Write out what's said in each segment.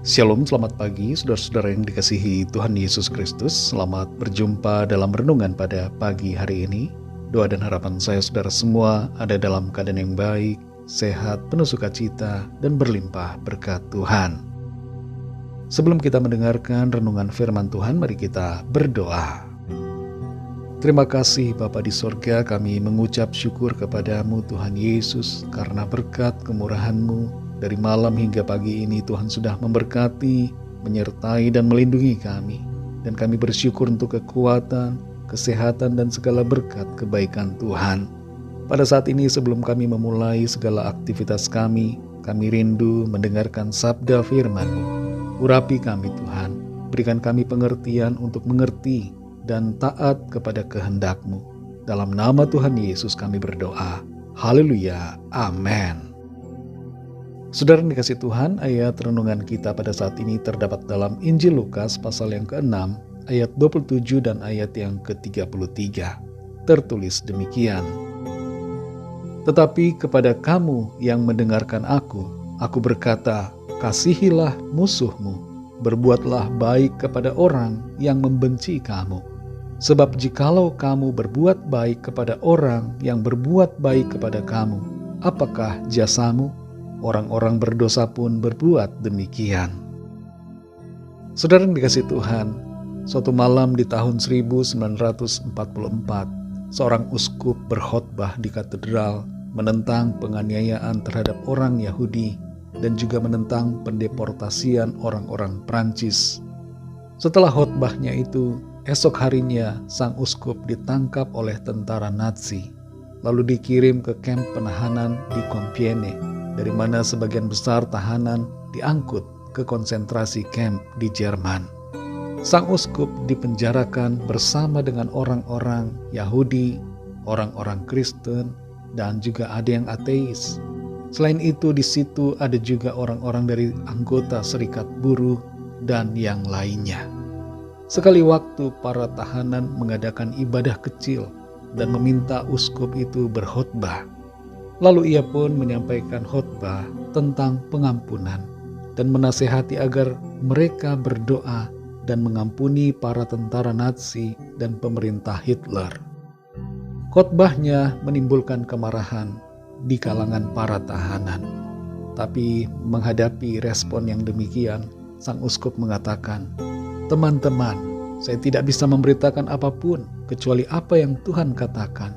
Shalom, selamat pagi saudara-saudara yang dikasihi Tuhan Yesus Kristus. Selamat berjumpa dalam renungan pada pagi hari ini. Doa dan harapan saya saudara semua ada dalam keadaan yang baik, sehat, penuh sukacita, dan berlimpah berkat Tuhan. Sebelum kita mendengarkan renungan firman Tuhan, mari kita berdoa. Terima kasih Bapa di sorga, kami mengucap syukur kepadamu Tuhan Yesus karena berkat kemurahan-Mu. Dari malam hingga pagi ini Tuhan sudah memberkati, menyertai dan melindungi kami. Dan kami bersyukur untuk kekuatan, kesehatan dan segala berkat kebaikan Tuhan. Pada saat ini sebelum kami memulai segala aktivitas kami rindu mendengarkan sabda firman-Mu. Urapi kami Tuhan, berikan kami pengertian untuk mengerti dan taat kepada kehendak-Mu. Dalam nama Tuhan Yesus kami berdoa. Haleluya. Amin. Saudara yang dikasih Tuhan, ayat renungan kita pada saat ini terdapat dalam Injil Lukas pasal yang ke-6, ayat 27 dan ayat yang ke-33. Tertulis demikian. Tetapi kepada kamu yang mendengarkan aku berkata, kasihilah musuhmu, berbuatlah baik kepada orang yang membenci kamu. Sebab jikalau kamu berbuat baik kepada orang yang berbuat baik kepada kamu, apakah jasamu? Orang-orang berdosa pun berbuat demikian. Saudara yang dikasih Tuhan, suatu malam di tahun 1944, seorang uskup berkhotbah di katedral menentang penganiayaan terhadap orang Yahudi dan juga menentang pendeportasian orang-orang Prancis. Setelah khotbahnya itu, esok harinya sang uskup ditangkap oleh tentara Nazi, lalu dikirim ke kamp penahanan di Compiègne, dari mana sebagian besar tahanan diangkut ke konsentrasi kamp di Jerman. Sang uskup dipenjarakan bersama dengan orang-orang Yahudi, orang-orang Kristen, dan juga ada yang ateis. Selain itu di situ ada juga orang-orang dari anggota serikat buruh dan yang lainnya. Sekali waktu para tahanan mengadakan ibadah kecil dan meminta uskup itu berkhotbah. Lalu ia pun menyampaikan khotbah tentang pengampunan dan menasehati agar mereka berdoa dan mengampuni para tentara Nazi dan pemerintah Hitler. Khotbahnya menimbulkan kemarahan di kalangan para tahanan. Tapi menghadapi respon yang demikian, sang uskup mengatakan, teman-teman, saya tidak bisa memberitakan apapun kecuali apa yang Tuhan katakan,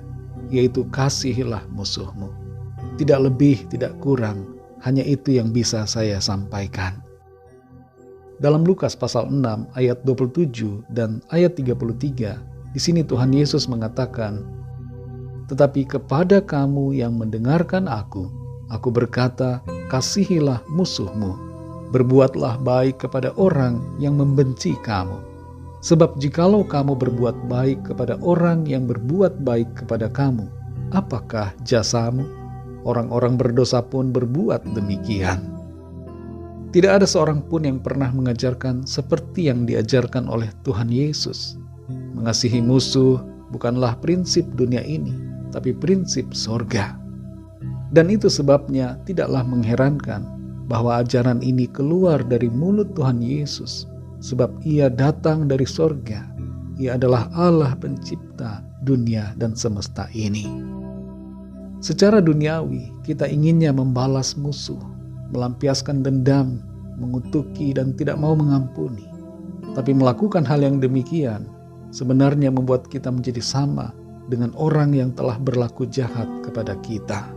yaitu kasihilah musuhmu. Tidak lebih, tidak kurang, hanya itu yang bisa saya sampaikan. Dalam Lukas pasal 6 ayat 27 dan ayat 33, di sini Tuhan Yesus mengatakan, tetapi kepada kamu yang mendengarkan aku berkata, kasihilah musuhmu, berbuatlah baik kepada orang yang membenci kamu. Sebab jikalau kamu berbuat baik kepada orang yang berbuat baik kepada kamu, apakah jasamu? Orang-orang berdosa pun berbuat demikian. Tidak ada seorang pun yang pernah mengajarkan seperti yang diajarkan oleh Tuhan Yesus. Mengasihi musuh bukanlah prinsip dunia ini, tapi prinsip sorga. Dan itu sebabnya tidaklah mengherankan bahwa ajaran ini keluar dari mulut Tuhan Yesus, sebab ia datang dari sorga. Ia adalah Allah pencipta dunia dan semesta ini. Secara duniawi, kita inginnya membalas musuh, melampiaskan dendam, mengutuki dan tidak mau mengampuni. Tapi melakukan hal yang demikian sebenarnya membuat kita menjadi sama dengan orang yang telah berlaku jahat kepada kita.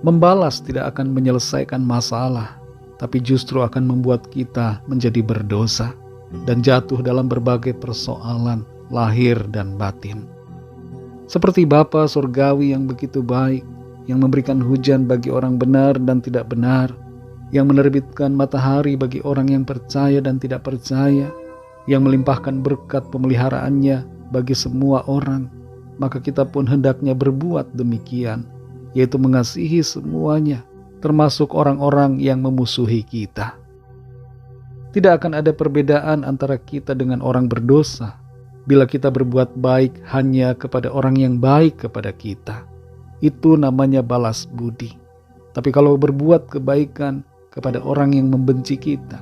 Membalas tidak akan menyelesaikan masalah, tapi justru akan membuat kita menjadi berdosa dan jatuh dalam berbagai persoalan lahir dan batin. Seperti Bapa Surgawi yang begitu baik, yang memberikan hujan bagi orang benar dan tidak benar, yang menerbitkan matahari bagi orang yang percaya dan tidak percaya, yang melimpahkan berkat pemeliharaannya bagi semua orang, maka kita pun hendaknya berbuat demikian, yaitu mengasihi semuanya, termasuk orang-orang yang memusuhi kita. Tidak akan ada perbedaan antara kita dengan orang berdosa, bila kita berbuat baik hanya kepada orang yang baik kepada kita. Itu namanya balas budi. Tapi kalau berbuat kebaikan kepada orang yang membenci kita,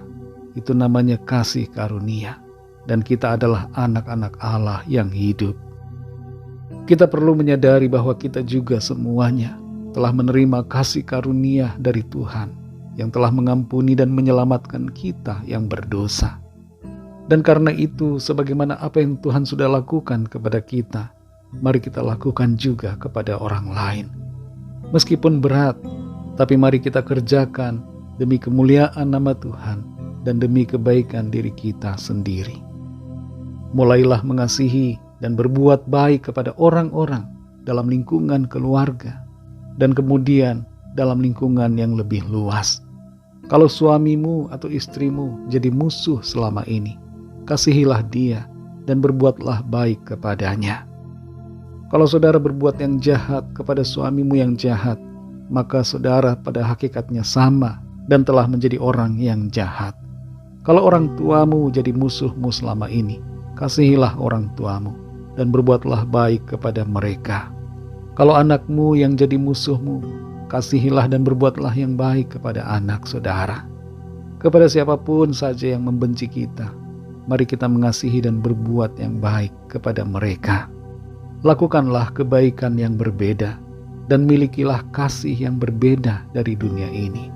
itu namanya kasih karunia. Dan kita adalah anak-anak Allah yang hidup. Kita perlu menyadari bahwa kita juga semuanya telah menerima kasih karunia dari Tuhan yang telah mengampuni dan menyelamatkan kita yang berdosa. Dan karena itu, sebagaimana apa yang Tuhan sudah lakukan kepada kita, mari kita lakukan juga kepada orang lain. Meskipun berat, tapi mari kita kerjakan demi kemuliaan nama Tuhan dan demi kebaikan diri kita sendiri. Mulailah mengasihi dan berbuat baik kepada orang-orang dalam lingkungan keluarga dan kemudian dalam lingkungan yang lebih luas. Kalau suamimu atau istrimu jadi musuh selama ini, kasihilah dia dan berbuatlah baik kepadanya. Kalau saudara berbuat yang jahat kepada suamimu yang jahat, maka saudara pada hakikatnya sama dan telah menjadi orang yang jahat. Kalau orang tuamu jadi musuhmu selama ini, kasihilah orang tuamu dan berbuatlah baik kepada mereka. Kalau anakmu yang jadi musuhmu, kasihilah dan berbuatlah yang baik kepada anak saudara. Kepada siapapun saja yang membenci kita, mari kita mengasihi dan berbuat yang baik kepada mereka. Lakukanlah kebaikan yang berbeda dan milikilah kasih yang berbeda dari dunia ini.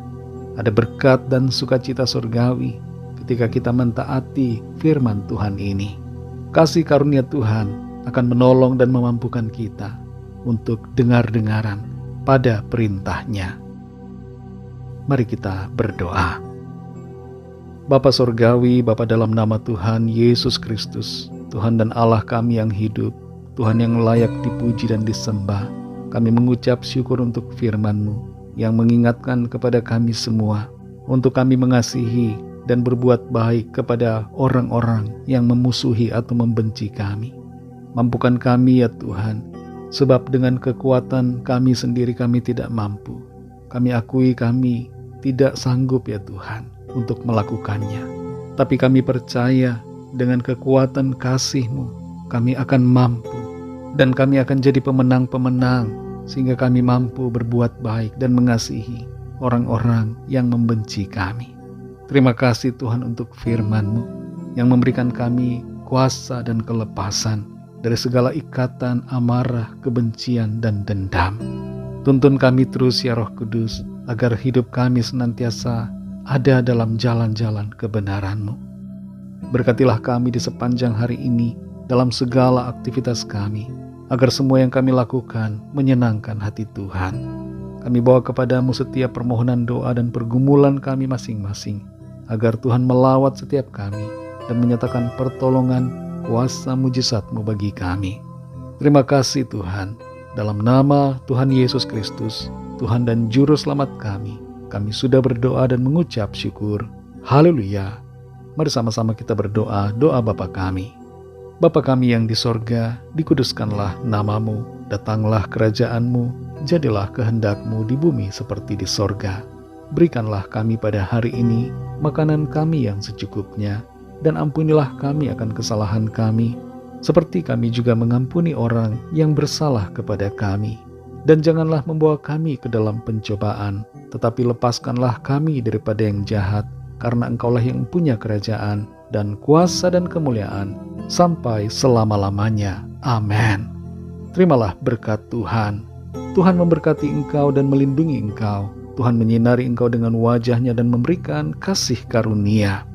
Ada berkat dan sukacita surgawi ketika kita mentaati firman Tuhan ini. Kasih karunia Tuhan akan menolong dan memampukan kita untuk dengar-dengaran pada perintah-Nya. Mari kita berdoa. Bapa Surgawi, Bapa dalam nama Tuhan Yesus Kristus, Tuhan dan Allah kami yang hidup, Tuhan yang layak dipuji dan disembah, kami mengucap syukur untuk firman-Mu yang mengingatkan kepada kami semua untuk kami mengasihi dan berbuat baik kepada orang-orang yang memusuhi atau membenci kami. Mampukan kami ya Tuhan, sebab dengan kekuatan kami sendiri kami tidak mampu. Kami akui kami tidak sanggup ya Tuhan untuk melakukannya. Tapi kami percaya dengan kekuatan kasih-Mu kami akan mampu dan kami akan jadi pemenang-pemenang sehingga kami mampu berbuat baik dan mengasihi orang-orang yang membenci kami. Terima kasih Tuhan untuk firman-Mu yang memberikan kami kuasa dan kelepasan dari segala ikatan, amarah, kebencian, dan dendam. Tuntun kami terus ya Roh Kudus agar hidup kami senantiasa ada dalam jalan-jalan kebenaran-Mu. Berkatilah kami di sepanjang hari ini dalam segala aktivitas kami, agar semua yang kami lakukan menyenangkan hati Tuhan. Kami bawa kepadamu setiap permohonan doa dan pergumulan kami masing-masing, agar Tuhan melawat setiap kami dan menyatakan pertolongan kuasa mujizat-Mu bagi kami. Terima kasih Tuhan, dalam nama Tuhan Yesus Kristus, Tuhan dan Juru Selamat kami sudah berdoa dan mengucap syukur. Haleluya. Mari sama-sama kita berdoa, doa Bapa kami. Bapa kami yang di sorga, dikuduskanlah nama-Mu, datanglah kerajaan-Mu, jadilah kehendak-Mu di bumi seperti di sorga. Berikanlah kami pada hari ini makanan kami yang secukupnya, dan ampunilah kami akan kesalahan kami, seperti kami juga mengampuni orang yang bersalah kepada kami. Dan janganlah membawa kami ke dalam pencobaan, tetapi lepaskanlah kami daripada yang jahat, karena Engkaulah yang punya kerajaan, dan kuasa dan kemuliaan, sampai selama-lamanya. Amin. Terimalah berkat Tuhan. Tuhan memberkati engkau dan melindungi engkau. Tuhan menyinari engkau dengan wajah-Nya dan memberikan kasih karunia.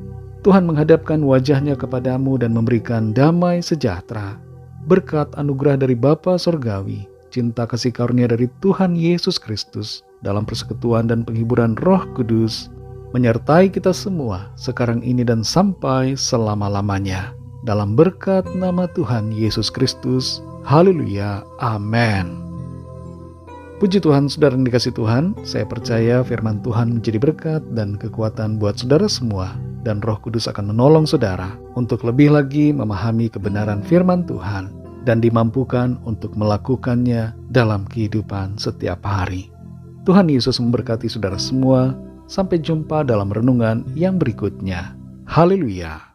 Tuhan menghadapkan wajah-Nya kepadamu dan memberikan damai sejahtera. Berkat anugerah dari Bapa Surgawi, cinta kasih karunia dari Tuhan Yesus Kristus, dalam persekutuan dan penghiburan Roh Kudus, menyertai kita semua sekarang ini dan sampai selama-lamanya. Dalam berkat nama Tuhan Yesus Kristus. Haleluya. Amin. Puji Tuhan, saudara yang dikasih Tuhan, saya percaya firman Tuhan menjadi berkat dan kekuatan buat saudara semua, dan Roh Kudus akan menolong saudara untuk lebih lagi memahami kebenaran firman Tuhan dan dimampukan untuk melakukannya dalam kehidupan setiap hari. Tuhan Yesus memberkati saudara semua. Sampai jumpa dalam renungan yang berikutnya. Haleluya.